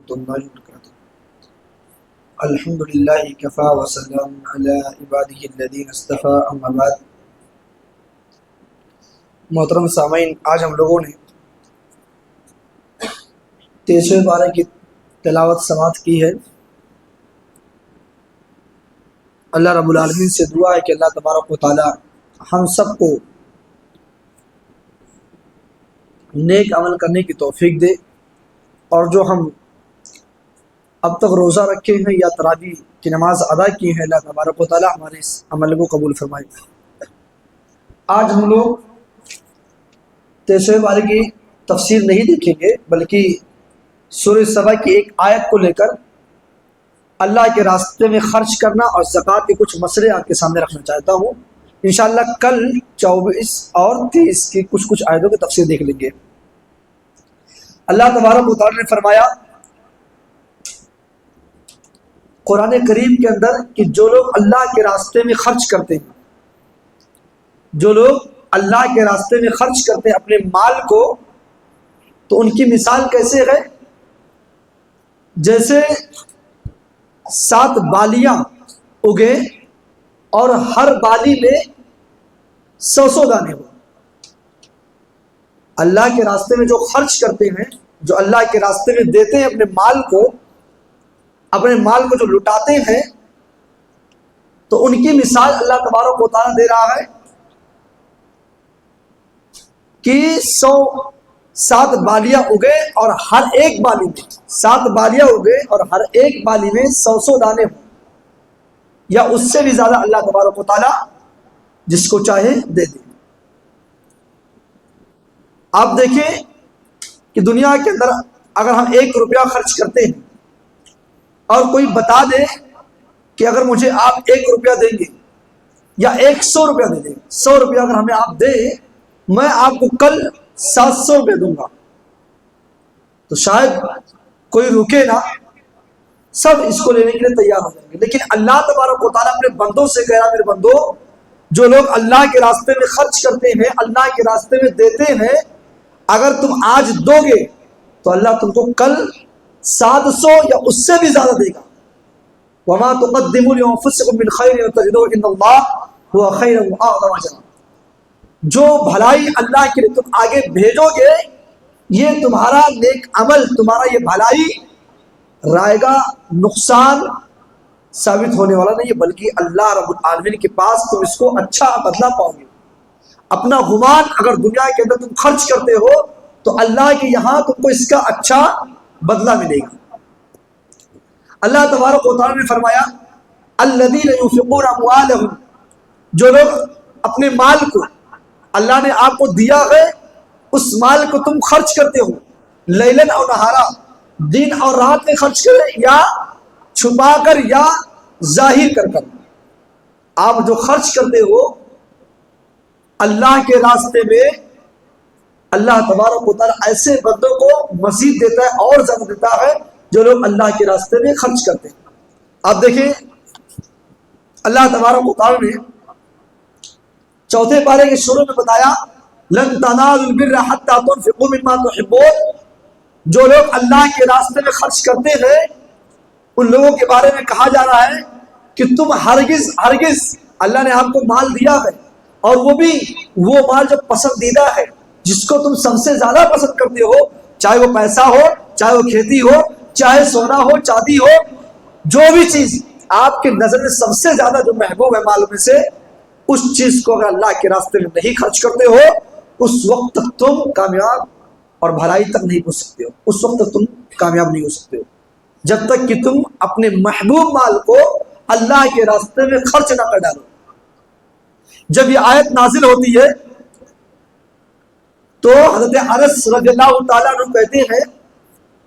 الله وبركاته. الحمد لله كفى وسلام على عباده الذين اصطفى اما بعد. محترم سامعین، آج ہم لوگوں نے 23ویں پارے کی تلاوت سماعت کی ہے. اللہ رب العالمین سے دعا ہے کہ اللہ تبارک و تعالی ہم سب کو نیک عمل کرنے کی توفیق دے، اور جو ہم اب تک روزہ رکھے ہیں یا تراویح کی نماز ادا کی ہے، اللہ تبارک و تعالی ہمارے اس عمل کو قبول فرمائے. آج ہم لوگ 23ویں پارے کی تفسیر نہیں دیکھیں گے، بلکہ سورہ سبا کی ایک آیت کو لے کر اللہ کے راستے میں خرچ کرنا اور زکوٰۃ کے کچھ مسئلے آپ کے سامنے رکھنا چاہتا ہوں. انشاءاللہ کل 24 اور 23 کی کچھ آیتوں کی تفسیر دیکھ لیں گے. اللہ تبارک و تعالی نے فرمایا قرآن کریم کے اندر کہ جو لوگ اللہ کے راستے میں خرچ کرتے ہیں، جو لوگ اللہ کے راستے میں خرچ کرتے ہیں اپنے مال کو، تو ان کی مثال کیسے ہے؟ جیسے 7 بالیاں اگے اور ہر بالی میں 100 دانے ہو. اللہ کے راستے میں جو خرچ کرتے ہیں، جو اللہ کے راستے میں دیتے ہیں اپنے مال کو جو لٹاتے ہیں، تو ان کی مثال اللہ تبارک و تعالیٰ دے رہا ہے کہ 7 بالیاں اگے اور ہر ایک بالی میں 7 بالیاں اگے اور ہر ایک بالی میں 100 دانے ہوں، یا اس سے بھی زیادہ اللہ تبارک و تعالیٰ جس کو چاہے دے دے. آپ دیکھیں کہ دنیا کے اندر اگر ہم 1 روپیہ خرچ کرتے ہیں اور کوئی بتا دے کہ اگر مجھے آپ 1 روپیہ دیں گے یا 100 روپیہ دے دیں، 100 روپیہ اگر ہمیں آپ دیں، میں آپ کو کل 700 روپے دوں گا، تو شاید کوئی رکے نہ، سب اس کو لینے کے لیے تیار ہو جائیں گے. لیکن اللہ تبارک و تعالیٰ اپنے بندوں سے کہہ رہا، میرے بندو جو لوگ اللہ کے راستے میں خرچ کرتے ہیں، اللہ کے راستے میں دیتے ہیں، اگر تم آج دو گے تو اللہ تم کو کل 700 یا اس سے بھی زیادہ دے گا. وَمَا تُقَدِّمُوا لِأَنفُسِكُم مِّن خَيْرٍ تَجِدُوهُ عِندَ اللَّهِ هُوَ خَيْرًا وَأَعْظَمَ أَجْرًا. جو بھلائی اللہ کے لیے تم آگے بھیجو گے، یہ تمہارا نیک عمل، تمہارا یہ بھلائی رائے گا نقصان ثابت ہونے والا نہیں ہے، بلکہ اللہ رب العالمین کے پاس تم اس کو اچھا بدلہ پاؤ گے. اپنا گمان اگر دنیا کے اندر تم خرچ کرتے ہو تو اللہ کے یہاں تم کو اس کا اچھا بدلہ ملے گا. اللہ تبارک و تعالیٰ نے فرمایا الذین ينفقون اموالهم، جو لوگ اپنے مال کو اللہ نے آپ کو دیا ہے، اس مال کو تم خرچ کرتے ہو، لیلاً اور نہارا، دن اور رات میں خرچ کریں، یا چھپا کر یا ظاہر کر کر. آپ جو خرچ کرتے ہو اللہ کے راستے میں، اللہ تبارک و تعالیٰ ایسے بندوں کو مزید دیتا ہے اور زیادہ دیتا ہے جو لوگ اللہ کے راستے میں خرچ کرتے ہیں. آپ دیکھیں اللہ تبارک و تعالیٰ نے 4 پارے کے شروع میں بتایا لن تنالوا البر حتى تنفقوا مما تحبون. جو لوگ اللہ کے راستے میں خرچ کرتے ہیں، ان لوگوں کے بارے میں کہا جا رہا ہے کہ تم ہرگز اللہ نے آپ کو مال دیا ہے، اور وہ بھی وہ مال جو پسندیدہ ہے، جس کو تم سب سے زیادہ پسند کرتے ہو، چاہے وہ پیسہ ہو، چاہے وہ کھیتی ہو، چاہے سونا ہو، چاندی ہو، جو بھی چیز آپ کے نظر میں سب سے زیادہ جو محبوب ہے مال میں سے، اس چیز کو اگر اللہ کے راستے میں نہیں خرچ کرتے ہو، اس وقت تک تم کامیاب اور بھلائی تک نہیں پہنچ سکتے ہو. اس وقت تک تم کامیاب نہیں ہو سکتے ہو جب تک کہ تم اپنے محبوب مال کو اللہ کے راستے میں خرچ نہ کر ڈالو. جب یہ آیت نازل ہوتی ہے تو حضرت انس رضی اللہ تعالیٰ عنہ کہتے ہیں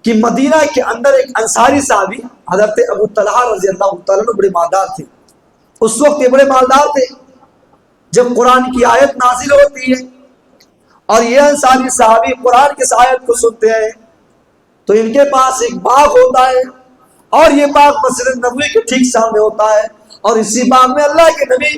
کہ مدینہ کے اندر ایک انصاری صحابی حضرت ابو طلحہ رضی اللہ تعالیٰ عنہ بڑے مالدار تھے. اس وقت یہ بڑے مالدار تھے. جب قرآن کی آیت نازل ہوتی ہے اور یہ انصاری صحابی قرآن کی آیت کو سنتے ہیں تو ان کے پاس ایک باغ ہوتا ہے، اور یہ باغ مسجد نبوی کے ٹھیک سامنے ہوتا ہے، اور اسی باغ میں اللہ کے نبی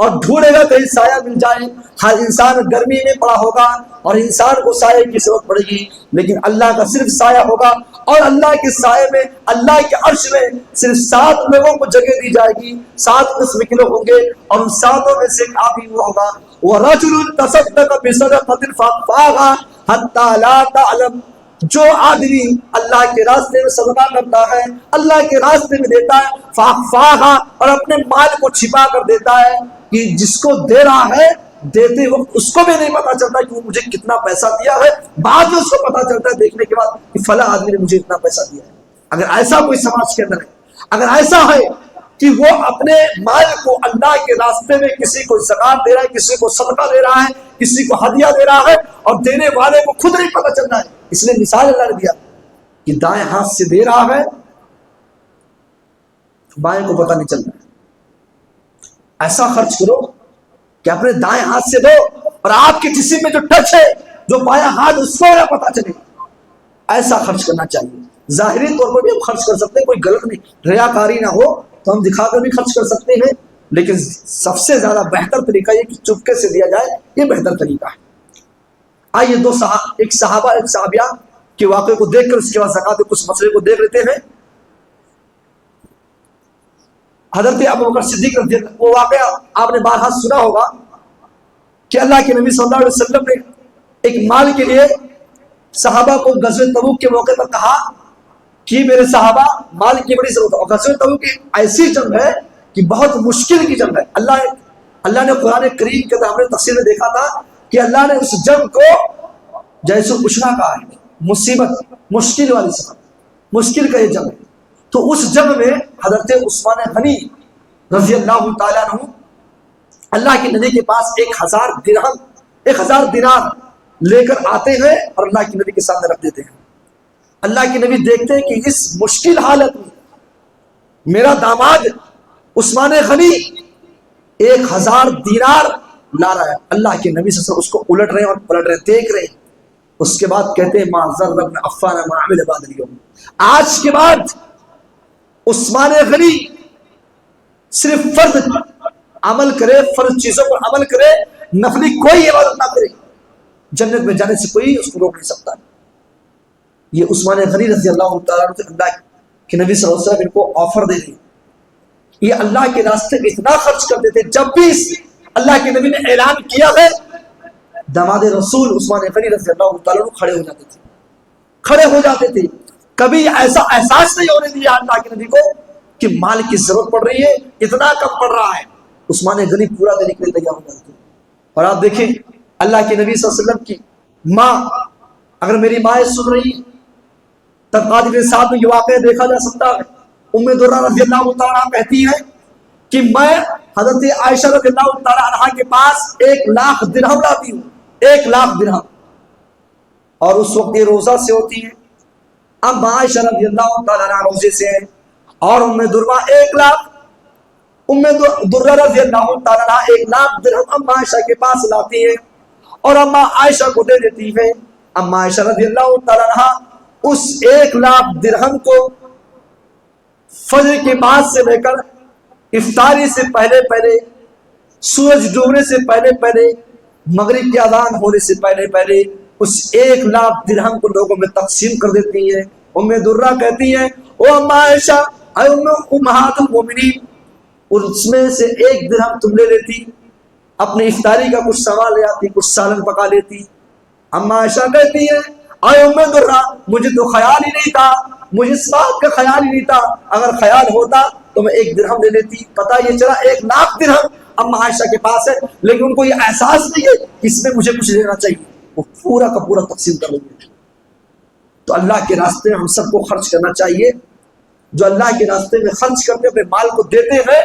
اور ڈھونڈے گا کہیں سایہ مل جائے. ہر انسان گرمی میں پڑا ہوگا اور انسان کو سایہ کی ضرورت پڑے گی، لیکن اللہ کا صرف سایہ ہوگا، اور اللہ کے سائے میں، اللہ کے عرش میں صرف 7 لوگوں کو جگہ دی جائے گی. 7 قسم کے لوگ ہوں گے، اور ان 7 میں سے ایک آدمی وہ ہوگا وَرَجُلٌ تَصَدَّقَ بِصَدَقَةٍ فَأَخْفَاهَا حَتَّى لَا تَعْلَمَ. جو آدمی اللہ کے راستے میں صدقہ کرتا ہے، اللہ کے راستے میں دیتا ہے، فَأَخْفَاهَا، اور اپنے مال کو چھپا کر دیتا ہے، کہ جس کو دے رہا ہے دیتے وقت اس کو بھی نہیں پتا چلتا کہ وہ مجھے کتنا پیسہ دیا ہے، بعد میں اس کو پتا چلتا ہے دیکھنے کے بعد کہ فلاں آدمی نے مجھے اتنا پیسہ دیا ہے. اگر ایسا کوئی سماج کے اندر ہے، اگر ایسا ہے کہ وہ اپنے مال کو اللہ کے راستے میں کسی کو زکات دے رہا ہے، کسی کو صدقہ دے رہا ہے، کسی کو ہدیہ دے رہا ہے، اور دینے والے کو خود نہیں پتا چل رہا ہے، اس لیے مثال اللہ نے دیا کہ دائیں ہاتھ سے دے رہا ہے، بائیں کو پتا نہیں چل رہا ہے. ایسا خرچ کرو کہ اپنے دائیں ہاتھ سے دو، اور آپ کے جسم میں جو ٹچ ہے، جو بایاں ہاتھ، اس کو نہ پتا چلے. ایسا خرچ کرنا چاہیے. ظاہری طور پر بھی ہم خرچ کر سکتے ہیں، کوئی غلط نہیں، ریاکاری نہ ہو تو ہم دکھا کر بھی خرچ کر سکتے ہیں، لیکن سب سے زیادہ بہتر طریقہ یہ کہ چپکے سے دیا جائے، یہ بہتر طریقہ ہے. آئیے ایک صحابہ ایک صحابیہ کے واقعے کو دیکھ کر اس کے بعد زکات کے کچھ مسئلے کو دیکھ لیتے ہیں. حضرت ابوبکر صدیق رضی اللہ عنہ، وہ واقعہ آپ نے بارہا سنا ہوگا کہ اللہ کے نبی صلی اللہ علیہ وسلم نے ایک مال کے لیے صحابہ کو غزوہ تبوک کے موقع پر کہا کہ میرے صحابہ مال کی بڑی ضرورت ہے. اور غزوہ تبوک ایسی جنگ ہے کہ بہت مشکل کی جنگ ہے. اللہ نے قرآن کریم کے اندر ہم نے تفسیر میں دیکھا تھا کہ اللہ نے اس جنگ کو جیسے عشرہ کہا ہے، مصیبت، مشکل والی سفر، مشکل کا یہ جنگ ہے. تو اس جنگ میں حضرت عثمان غنی رضی اللہ تعالیٰ عنہ اللہ کے نبی کے پاس 1000 درہم، 1000 دینار لے کر آتے ہیں اور اللہ کے نبی کے سامنے رکھ دیتے ہیں. اللہ کے نبی دیکھتے ہیں کہ اس مشکل حالت میں میرا داماد عثمان غنی 1000 دینار لا رہا ہے. اللہ کے نبی سے اس کو الٹ رہے ہیں اور پلٹ رہے ہیں، دیکھ رہے ہیں. اس کے بعد کہتے ہیں ما ضر ابن عفان ما عمل بعد اليوم. آج کے بعد عثمان غنی صرف فرض عمل کرے، فرض چیزوں پر عمل کرے، نفلی کوئی عبادت نہ کرے، جنت میں جانے سے کوئی اس کو روک نہیں سکتا. یہ عثمان غنی رضی اللہ تعالیٰ عنہ اللہ کے نبی صلی اللہ علیہ وسلم ان کو آفر دے دی. یہ اللہ کے راستے میں اتنا خرچ کرتے تھے، جب بھی اللہ کے نبی نے اعلان کیا ہے داماد رسول عثمان غنی رضی اللہ تعالیٰ عنہ کھڑے ہو جاتے تھے، کھڑے ہو جاتے تھے. کبھی ایسا احساس نہیں ہونے دیا اللہ کے نبی کو کہ مال کی ضرورت پڑ رہی ہے، اتنا کم پڑ رہا ہے. عثمان غنی پورا دینے کے لیے تیار ہو جاتے تھے. اور آپ دیکھیں اللہ کے نبی صلی اللہ علیہ وسلم کی ماں، اگر میری ماں سن رہی تب کے ساتھ میں یہ واقعہ دیکھا جا سکتا ہے. ام درہ رضی اللہ تعالیٰ کہتی ہے کہ میں حضرت عائشہ رضی اللہ تعالیٰ عنہ کے پاس 1,00,000 درہم لاتی ہوں، 1,00,000 درہم، اور اس وقت یہ روزہ سے ہوتی ہے. اب عائشہ رضی اللہ تعالیٰ عنہ روزے سے ہیں، اور ام درہ 1,00,000، ام درہ رضی اللہ تعالیٰ عنہ 1,00,000 درہم ام عائشہ کے پاس لاتی ہے اور ام عائشہ کو دے دیتی ہے. ام عائشہ رضی اللہ تعالیٰ عنہ اس 1,00,000 درہم کو فجر کے بعد سے لے کر افطاری سے پہلے پہلے، سورج ڈوبنے سے پہلے پہلے، مغرب کی اذان ہونے سے پہلے پہلے اس 1,00,000 درہم کو لوگوں میں تقسیم کر دیتی ہے. ام درہ کہتی ہے او ام عائشہ، اے امہات المومنین، اس میں سے 1 درہم تم لے لیتی، اپنی افطاری کا کچھ سامان لے آتی، کچھ سالن پکا لیتی. ام عائشہ کہتی ہے اے ام درہ، مجھے تو خیال ہی نہیں تھا، مجھے اس بات کا خیال ہی نہیں تھا، اگر خیال ہوتا تو میں 1 درہم لے لیتی. پتہ یہ چلا 1,00,000 درہم ام عائشہ کے پاس ہے، لیکن ان کو یہ احساس نہیں ہے کہ اس میں مجھے کچھ لینا چاہیے، وہ پورا کا پورا تقسیم کر لیں گے. تو اللہ کے راستے میں ہم سب کو خرچ کرنا چاہیے. جو اللہ کے راستے میں خرچ کرتے اپنے مال کو دیتے ہیں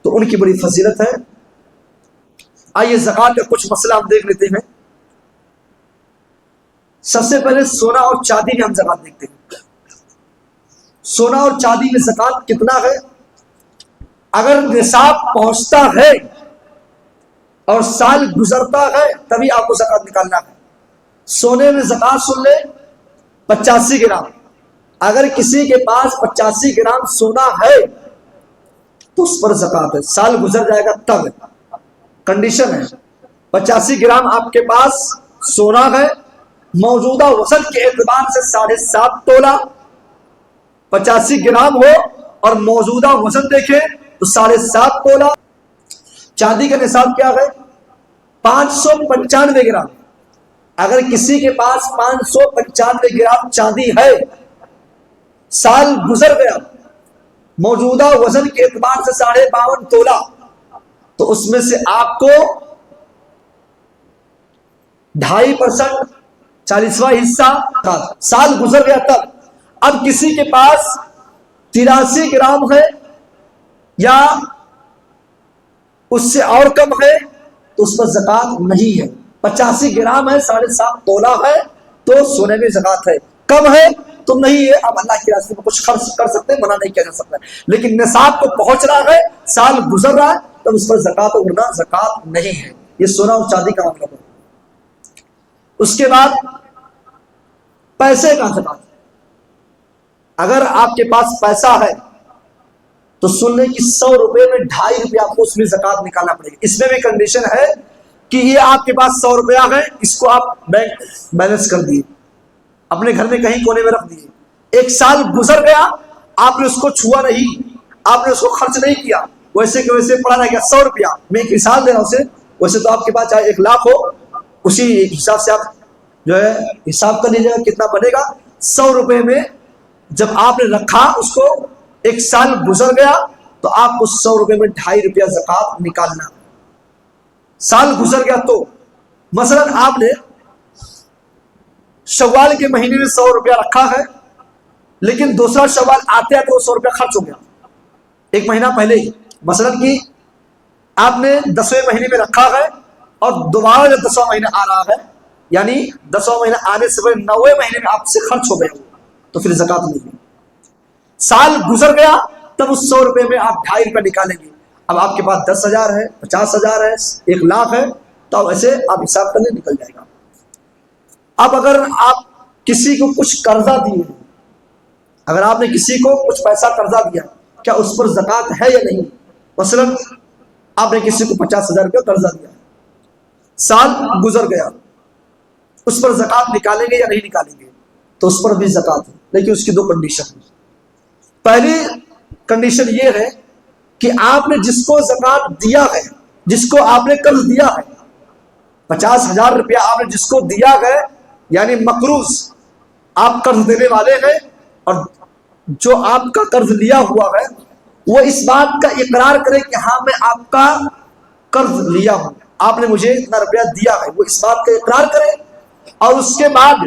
تو ان کی بڑی فضیلت ہے. آئیے زکوٰۃ کا کچھ مسئلہ ہم دیکھ لیتے ہیں. سب سے پہلے سونا اور چاندی میں ہم زکوٰۃ دیکھتے ہیں. سونا اور چاندی میں زکوٰۃ کتنا ہے؟ اگر نصاب پہنچتا ہے اور سال گزرتا ہے تبھی آپ کو زکوٰۃ نکالنا ہے. سونے میں زکوٰۃ سن لے 85 گرام. اگر کسی کے پاس 85 گرام سونا ہے تو اس پر زکوٰۃ ہے. سال گزر جائے گا تب. کنڈیشن ہے 85 گرام آپ کے پاس سونا ہے، موجودہ وزن کے اعتبار سے 7.5 تولہ، 85 گرام ہو اور موجودہ وزن دیکھیں تو 7.5 تولہ۔ چاندی کا نصاب کیا ہے؟ 595 گرام۔ اگر کسی کے پاس 595 گرام چاندی ہے، سال گزر گیا، موجودہ وزن کے اعتبار سے 52.5 تولہ، تو اس میں سے آپ کو 2.5% 40واں حصہ سال گزر گیا تب۔ اب کسی کے پاس 83 گرام ہے یا اس سے اور کم ہے تو اس پر زکات نہیں ہے۔ 85 گرام ہے، 7.5 تولہ ہے تو سونے میں زکات ہے، کم ہے تو نہیں ہے۔ اب اللہ کے راستے میں کچھ خرچ کر سکتے ہیں، منع نہیں کیا جا سکتا، لیکن نصاب کو پہنچ رہا ہے، سال گزر رہا ہے تب اس پر زکات ورنہ زکات نہیں ہے۔ یہ سونا اور چاندی کا معاملہ ہے۔ اس کے بعد پیسے کا زکات۔ اگر آپ کے پاس پیسہ ہے تو سن لیں کہ 100 روپے میں 2.5 روپے آپ کو اس میں زکات نکالنا پڑے گا۔ اس میں بھی کنڈیشن ہے کہ یہ آپ کے پاس 100 روپیہ ہے، اس کو آپ بینک بیلنس کر دیے، اپنے گھر میں کہیں کونے میں رکھ دیے، 1 سال گزر گیا، آپ نے اس کو چھوا نہیں، آپ نے اس کو خرچ نہیں کیا، ویسے کہ ویسے پڑا رہ گیا 100 روپیہ۔ میں ایک مثال دے رہا ہوں اسے، ویسے تو آپ کے پاس چاہے 1 لاکھ ہو، اسی حساب سے آپ جو ہے حساب کر لیجیے گا کتنا بنے گا۔ 100 روپے میں جب آپ نے رکھا، اس کو 1 سال گزر گیا تو آپ کو 100 روپے میں 2.5 روپیہ زکات نکالنا۔ سال گزر گیا تو مثلا آپ نے شوال کے مہینے میں 100 روپیہ رکھا ہے، لیکن دوسرا شوال آتے آتے وہ 100 روپیہ خرچ ہو گیا 1 مہینہ پہلے ہی۔ مثلا کہ آپ نے 10ویں مہینے میں رکھا ہے اور دوبارہ جب 10واں مہینہ آ رہا ہے، یعنی 10واں مہینہ آنے سے پہلے 9ویں مہینے میں آپ سے خرچ ہو گئے تو پھر زکات نہیں ہے۔ سال گزر گیا تب اس 100 روپے میں آپ 2.5 روپے نکالیں گے۔ اب آپ کے پاس 10,000 ہے، 50,000 ہے، 1 لاکھ ہے، تو ایسے آپ حساب کرنے نکل جائے گا۔ اب اگر آپ کسی کو کچھ قرضہ دیے، اگر آپ نے کسی کو کچھ پیسہ قرضہ دیا، کیا اس پر زکات ہے یا نہیں؟ مثلا آپ نے کسی کو 50,000 روپے قرضہ دیا، سال گزر گیا، اس پر زکات نکالیں گے یا نہیں نکالیں گے؟ تو اس پر بھی زکات ہے، لیکن اس کی 2 کنڈیشن ہیں۔ پہلی کنڈیشن یہ ہے کہ آپ نے جس کو زکات دیا ہے، جس کو آپ نے قرض دیا ہے، 50,000 روپیہ آپ نے جس کو دیا ہے، یعنی مقروض، آپ قرض دینے والے ہیں، اور جو آپ کا قرض لیا ہوا ہے وہ اس بات کا اقرار کرے کہ ہاں میں آپ کا قرض لیا ہوں، آپ نے مجھے اتنا روپیہ دیا ہے، وہ اس بات کا اقرار کرے، اور اس کے بعد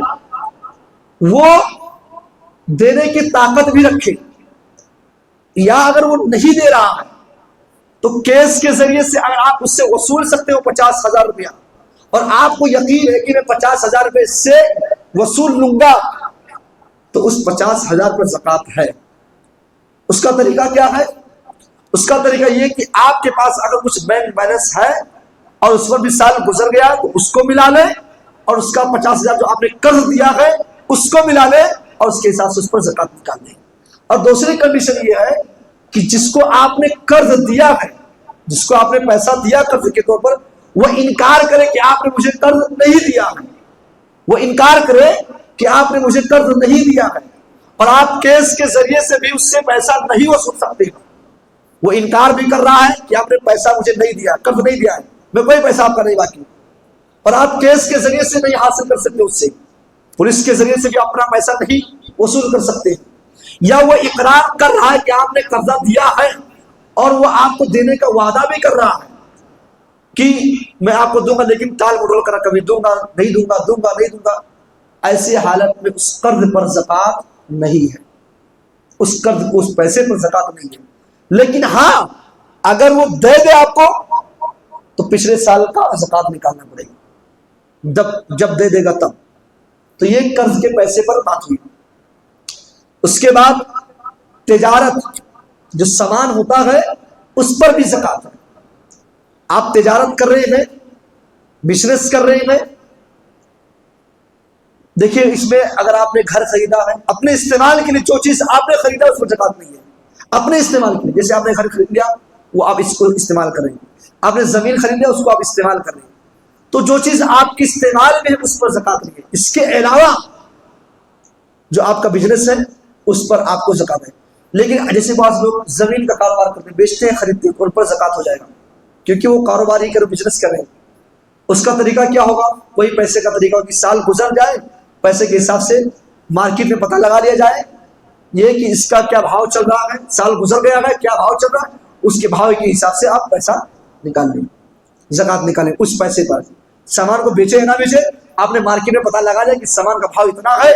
وہ دینے کی طاقت بھی رکھے، یا اگر وہ نہیں دے رہا ہے تو کیس کے ذریعے سے اگر آپ اس سے وصول سکتے ہو 50,000 روپیہ، اور آپ کو یقین ہے کہ میں 50,000 روپے سے وصول لوں گا، تو اس 50,000 پر زکات ہے۔ اس کا طریقہ کیا ہے؟ اس کا طریقہ یہ کہ آپ کے پاس اگر کچھ بینک بیلنس ہے اور اس پر بھی سال گزر گیا تو اس کو ملا لیں، اور اس کا 50,000 جو آپ نے قرض دیا ہے اس کو ملا لیں، اور اس کے حساب سے اس پر زکات نکال دیں۔ اور دوسری کنڈیشن یہ ہے کہ جس کو آپ نے قرض دیا ہے، جس کو آپ نے پیسہ دیا قرض کے طور پر، وہ انکار کرے کہ آپ نے مجھے قرض نہیں دیا ہے، وہ انکار کرے کہ آپ نے مجھے قرض نہیں دیا ہے، اور آپ کیس کے ذریعے سے بھی اس سے پیسہ نہیں وصول سکتے ہیں۔ وہ انکار بھی کر رہا ہے کہ آپ نے پیسہ مجھے نہیں دیا، قرض نہیں دیا ہے، میں کوئی پیسہ آپ کا نہیں باقی، اور آپ کیس کے ذریعے سے نہیں حاصل کر سکتے، اس سے پولیس کے ذریعے سے بھی اپنا پیسہ نہیں وصول کر سکتے، یا وہ اقرار کر رہا ہے کہ آپ نے قرضہ دیا ہے اور وہ آپ کو دینے کا وعدہ بھی کر رہا ہے کہ میں آپ کو دوں گا، لیکن ٹال مٹول کر کبھی دوں گا نہیں دوں گا، دوں گا نہیں دوں گا، ایسی حالت میں اس قرض پر زکات نہیں ہے، اس قرض کو، اس پیسے پر زکات نہیں ہے۔ لیکن ہاں اگر وہ دے دے آپ کو تو پچھلے سال کا زکات نکالنا پڑے گا، جب دے دے گا تب۔ تو یہ قرض کے پیسے پر بات ہوئی۔ اس کے بعد تجارت، جو سامان ہوتا ہے اس پر بھی زکات ہے۔ آپ تجارت کر رہے ہیں، بزنس کر رہے ہیں، دیکھیے اس میں اگر آپ نے گھر خریدا ہے، اپنے استعمال کے لیے جو چیز آپ نے خریدا اس پر زکات نہیں ہے، اپنے استعمال کے لیے، جیسے آپ نے گھر خرید لیا، وہ آپ اس کو استعمال کر رہے ہیں. آپ نے زمین خریدی ہے، اس کو آپ استعمال کر رہے ہیں. تو جو چیز آپ کے استعمال میں ہے اس پر زکات نہیں ہے. اس کے علاوہ جو آپ کا بزنس ہے اس پر آپ کو زکات ہے. لیکن جیسے بعض لوگ زمین کا کاروبار کرتے ہیں، بیچتے ہیں خریدتے ہیں، ان پر زکات ہو جائے گا کیونکہ وہ کاروبار ہی کرو، بزنس کر رہے ہیں. اس کا طریقہ کیا ہوگا؟ وہی پیسے کا طریقہ ہوگا کہ سال گزر جائے، پیسے کے حساب سے مارکیٹ میں پتہ لگا لیا جائے یہ کہ اس کا کیا بھاؤ چل رہا ہے، سال گزر گیا ہے کیا بھاؤ چل رہا ہے، اس کے بھاؤ کے حساب سے آپ پیسہ نکال لیں، زکات نکالیں اس پیسے پر. سامان کو بیچے یا نہ بیچے، آپ نے مارکیٹ میں پتہ لگا لیا کہ سامان کا بھاؤ اتنا ہے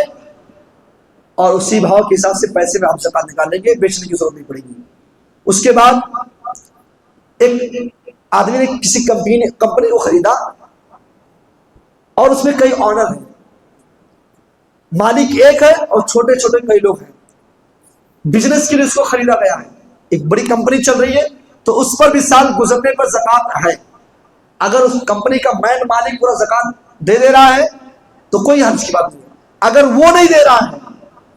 اور اسی بھاؤ کے حساب سے پیسے میں آپ زکات نکال لیں گے، بیچنے کی ضرورت نہیں پڑے گی. اس کے بعد ایک آدمی نے کسی کمپنی کو خریدا اور اس میں کئی آنر ہیں، مالک ایک ہے اور چھوٹے چھوٹے کئی لوگ ہیں. بزنس کے لیے اس کو خریدا گیا ہے، ایک بڑی کمپنی چل رہی ہے تو اس پر بھی سال گزرنے پر زکات ہے. اگر اس کمپنی کا مین مالک پورا زکات دے رہا ہے تو کوئی حرج کی بات نہیں ہے. اگر وہ نہیں دے رہا ہے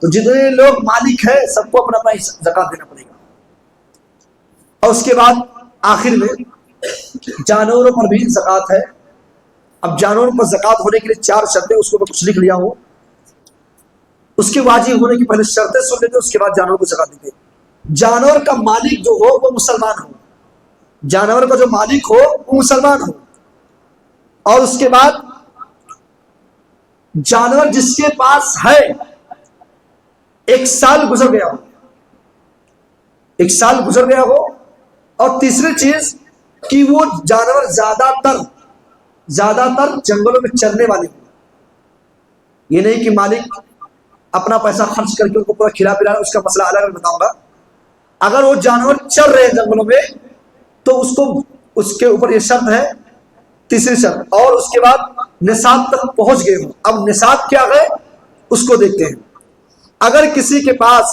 تو جتنے لوگ مالک ہیں سب کو اپنا اپنا زکات دینا پڑے گا. اور اس کے بعد آخر میں جانوروں پر بھی زکات ہے. اب جانوروں پر زکات ہونے کے لیے 4 شرطیں، اس کو میں کچھ لکھ لیا ہوں. اس کے واجب ہونے کی پہلے شرطیں سن لیتے، اس کے بعد جانور کو زکات دیتے. جانور کا مالک جو ہو وہ مسلمان ہو، جانور کا جو مالک ہو وہ مسلمان ہو. اور اس کے بعد جانور جس کے پاس ہے 1 سال گزر گیا ہو، 1 سال گزر گیا ہو. اور تیسری چیز کہ وہ جانور زیادہ تر جنگلوں میں چرنے والے ہوں. یہ نہیں کہ مالک اپنا پیسہ خرچ کر کے ان کو پورا کھلا پلا رہا ہے، اس کا مسئلہ الگ بتاؤں گا. اگر وہ جانور چل رہے ہیں جنگلوں میں تو اس کے اوپر یہ شرط ہے، تیسری شرط. اور اس کے بعد نصاب تک پہنچ گئے ہوں. اب نصاب کیا ہے اس کو دیکھتے ہیں. اگر کسی کے پاس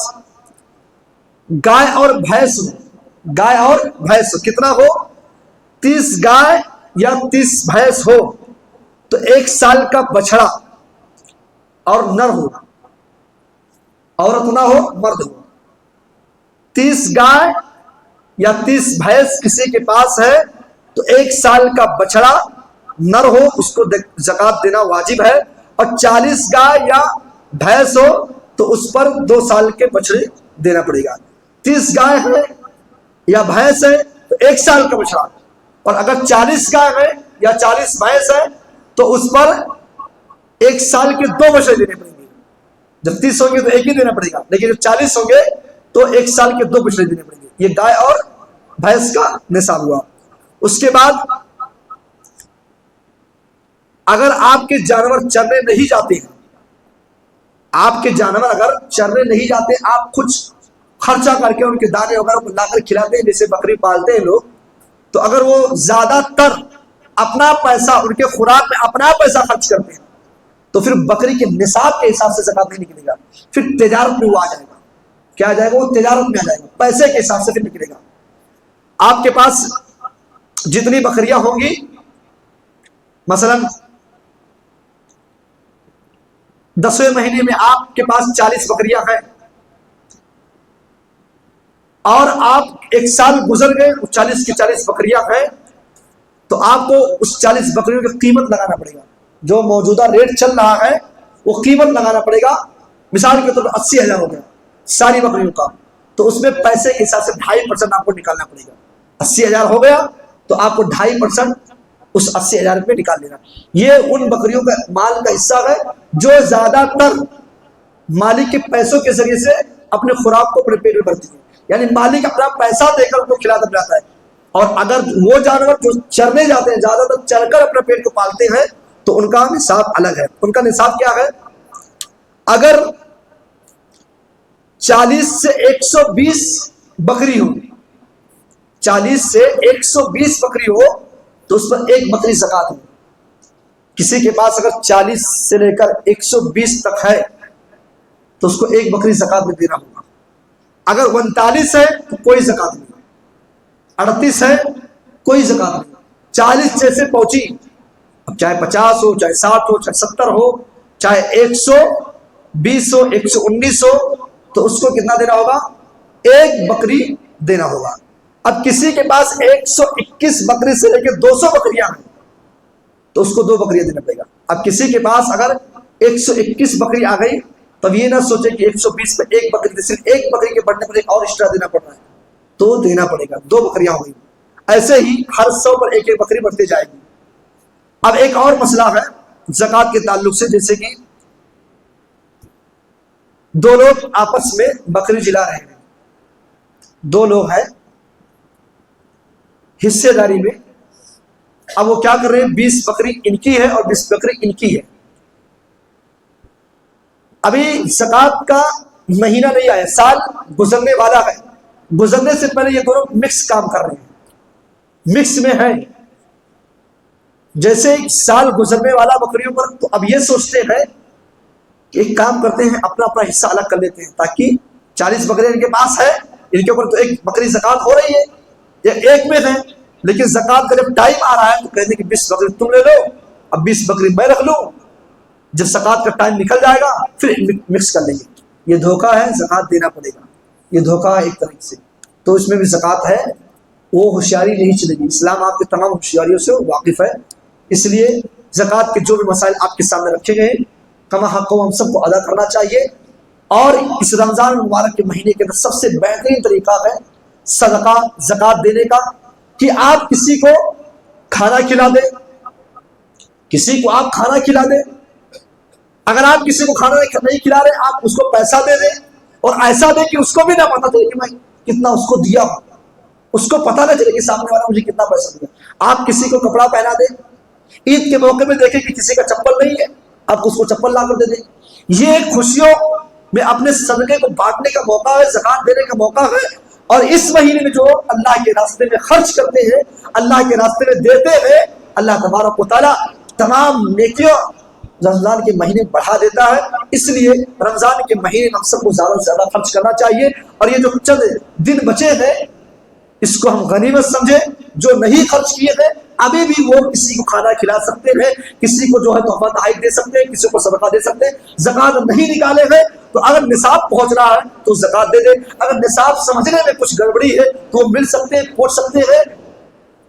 گائے اور بھینس ہو، کتنا ہو؟ 30 گائے یا 30 بھینس ہو تو 1 سال کا بچڑا اور نر ہو، عورت نہ ہو مرد ہو. 30 گائے یا 30 بھینس کسی کے پاس ہے تو 1 سال کا بچڑا نر ہو، اس کو زکات دینا واجب ہے. اور 40 گائے یا بھینس ہو تو اس پر 2 سال کے بچڑے دینا پڑے گا. 30 گائے ہے یا بھینس ہے تو 1 سال کا بچڑا، اور اگر 40 گائے ہے یا 40 بھینس ہے تو اس پر 1 سال کے 2 بچڑے دینے پڑیں گے. جب 30 ہوں گے تو 1 ہی دینا پڑے گا، لیکن جب 40 ہوں گے تو 1 سال کے 2 بچڑے دینے پڑیں گے. یہ گائے اور بھینس کا نصاب ہوا. اس کے بعد اگر آپ کے جانور چرنے نہیں جاتے ہیں، آپ کے جانور اگر چرنے نہیں جاتے، آپ کچھ خرچہ کر کے ان کے دانے وغیرہ کو لا کر کھلاتے ہیں، جیسے بکری پالتے ہیں لوگ، تو اگر وہ زیادہ تر اپنا پیسہ ان کے خوراک میں اپنا پیسہ خرچ کرتے ہیں تو پھر بکری کے نصاب کے حساب سے زکات نہیں نکلے گا. پھر تجارت میں وہ آ جائے گا. کیا آ جائے گا؟ وہ تجارت میں آ جائے گا، پیسے کے حساب سے پھر نکلے گا. آپ کے پاس جتنی بکریاں ہوں گی، مثلا 10ویں مہینے میں آپ کے پاس 40 بکریاں ہیں اور آپ 1 سال گزر گئے، 40 کی 40 بکریاں ہیں، تو آپ کو اس 40 بکریوں کی قیمت لگانا پڑے گا. جو موجودہ ریٹ چل رہا ہے وہ قیمت لگانا پڑے گا. مثال کے طور پر 80,000 ہو گیا ساری بکریوں کا، تو اس میں پیسے کے حساب سے 2.5% آپ کو نکالنا پڑے گا. 80,000 ہو گیا تو آپ کو 2.5% اس 80,000 روپے نکال لینا. یہ ان بکریوں کا مال کا حصہ ہے جو زیادہ تر مالک کے پیسوں کے ذریعے سے اپنے خوراک کو اپنے پیٹ میں بھرتی ہے. یعنی مالک اپنا پیسہ دے کر ان کو کھلاتا پلاتا ہے. اور اگر وہ جانور جو چرنے جاتے ہیں، زیادہ تر چر کر اپنے پیٹ کو پالتے ہیں، تو ان کا نصاب الگ ہے. ان کا نصاب کیا ہے؟ اگر 40 سے 120 بکری ہو، 40 سے 120 بکری ہو تو اس پر 1 بکری زکات ہو. کسی کے پاس اگر 40 سے لے کر 120 تک ہے تو اس کو 1 بکری زکات میں دینا ہوگا. اگر 39 ہے تو کوئی زکات نہیں، 38 ہے کوئی زکات نہیں. 40 جیسے پہنچی، اب چاہے 50 ہو، چاہے 60 ہو، چاہے 70 ہو، چاہے 120 ہو، 119 ہو، تو اس کو کتنا دینا ہوگا؟ 1 بکری دینا ہوگا. اب کسی کے پاس 121 بکری سے لے کے 200 بکریاں ہیں تو اس کو 2 بکریاں دینا پڑے گا. اب کسی کے پاس اگر 121 بکری آ گئی تب یہ نہ سوچے کہ 120 میں 1 بکری صرف 1 بکری کے بڑھنے پر ایک اور ایکسٹرا دینا پڑ رہا ہے تو دینا پڑے گا. 2 بکریاں ہو گئی. ایسے ہی ہر 100 پر ایک بکری بڑھتی جائے گی. اب ایک اور مسئلہ ہے زکوٰۃ کے تعلق سے، جیسے کہ 2 لوگ آپس میں بکری جلا رہے ہیں. 2 لوگ ہیں حصے داری میں. اب وہ کیا کر رہے ہیں، 20 بکری ان کی ہے اور 20 بکری ان کی ہے. ابھی زکوٰۃ کا مہینہ نہیں آیا، سال گزرنے والا ہے. گزرنے سے پہلے یہ دونوں مکس کام کر رہے ہیں، مکس میں ہیں. جیسے سال گزرنے والا بکریوں پر، تو اب یہ سوچتے ہیں کہ ایک کام کرتے ہیں، اپنا اپنا حصہ الگ کر لیتے ہیں تاکہ 40 بکریاں ان کے پاس ہے، ان کے اوپر تو 1 بکری زکوٰۃ ہو رہی ہے، یہ ایک میں ہے. لیکن زکوٰۃ کا جب ٹائم آ رہا ہے تو کہتے ہیں کہ 20 بکری تم لے لو، اب 20 بکری میں رکھ لوں. جب زکوٰۃ کا ٹائم نکل جائے گا پھر مکس کر لیں گے. یہ دھوکہ ہے، زکوٰۃ دینا پڑے گا. یہ دھوکہ ہے ایک طرح سے. تو اس میں بھی زکوٰۃ ہے، وہ ہوشیاری نہیں چلے گی. اسلام آپ کے تمام ہوشیاریوں سے واقف ہے، اس لیے زکوٰۃ کے جو بھی مسائل آپ کے سامنے رکھے گئے کما حق ہم سب کو ادا کرنا چاہیے. اور اس رمضان المبارک کے مہینے کے اندر سب سے بہترین طریقہ ہے صدقہ زکوٰۃ دینے کا، کہ آپ کسی کو کھانا کھلا دیں. کسی کو آپ کھانا کھلا دیں. اگر آپ کسی کو کھانا نہیں کھلا رہے، آپ اس کو پیسہ دے دیں، اور ایسا دیں کہ اس کو بھی نہ پتا چلے کہ میں کتنا اس کو دیا ہوں. اس کو پتا نہ چلے کہ سامنے والا مجھے کتنا پیسہ دیا. آپ کسی کو کپڑا پہنا دیں. عید کے موقع میں دیکھیں کہ کسی کا چپل نہیں ہے، آپ اس کو چپل لا کر دے دیں. یہ ایک خوشیوں میں اپنے صدقے کو بانٹنے کا موقع ہے، زکوٰۃ دینے کا موقع ہے. اور اس مہینے میں جو اللہ کے راستے میں خرچ کرتے ہیں، اللہ کے راستے میں دیتے ہیں، اللہ تبارک و تعالیٰ تمام نیکیوں رمضان کے مہینے بڑھا دیتا ہے. اس لیے رمضان کے مہینے میں ہم سب کو زیادہ سے زیادہ خرچ کرنا چاہیے. اور یہ جو چند دن بچے ہیں اس کو ہم غنیمت سمجھے. جو نہیں خرچ کیے ہیں ابھی بھی وہ کسی کو کھانا کھلا سکتے ہیں، کسی کو جو ہے تحفہ تحائف دے سکتے ہیں، کسی کو صدقہ دے سکتے ہیں. زکوٰۃ نہیں نکالے ہیں تو اگر نصاب پہنچ رہا ہے تو زکوٰۃ دے دیں. اگر نصاب سمجھنے میں کچھ گڑبڑی ہے تو وہ مل سکتے ہیں، پہنچ سکتے ہیں.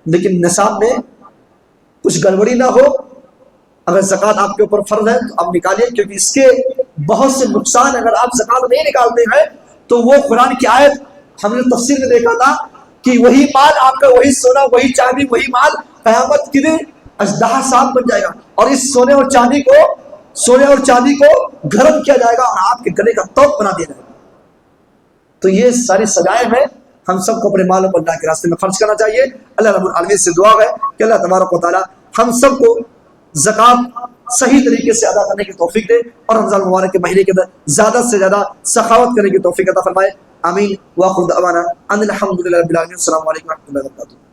لیکن نصاب میں کچھ گڑبڑی نہ ہو. اگر زکوٰۃ آپ کے اوپر فرض ہے تو آپ نکالیے، کیونکہ اس کے بہت سے نقصان. اگر آپ زکوٰۃ نہیں نکالتے ہیں تو وہ قرآن کی آیت ہم نے تفسیر میں دیکھا تھا کہ وہی مال آپ کا، وہی سونا، وہی چاندی، وہی مال قیامت کے دن اژدہا صاحب بن جائے گا. اور اس سونے اور چاندی کو گرم کیا جائے گا اور آپ کے گلے کا توق بنا دیا جائے گا. تو یہ ساری سزائیں ہیں. ہم سب کو اپنے مالوں کو اللہ کے راستے میں خرچ کرنا چاہیے. اللہ رب العالمین سے دعا ہے کہ اللہ تبارک و تعالیٰ ہم سب کو زکوٰۃ صحیح طریقے سے ادا کرنے کی توفیق دے اور رمضان المبارک کے مہینے کے اندر زیادہ سے زیادہ سخاوت کرنے کی توفیق عطا فرمائے. آمین. وآخر دعوانا ان الحمد للہ رب العالمین. السلام علیکم و رحمۃ اللہ وبرکاتہ.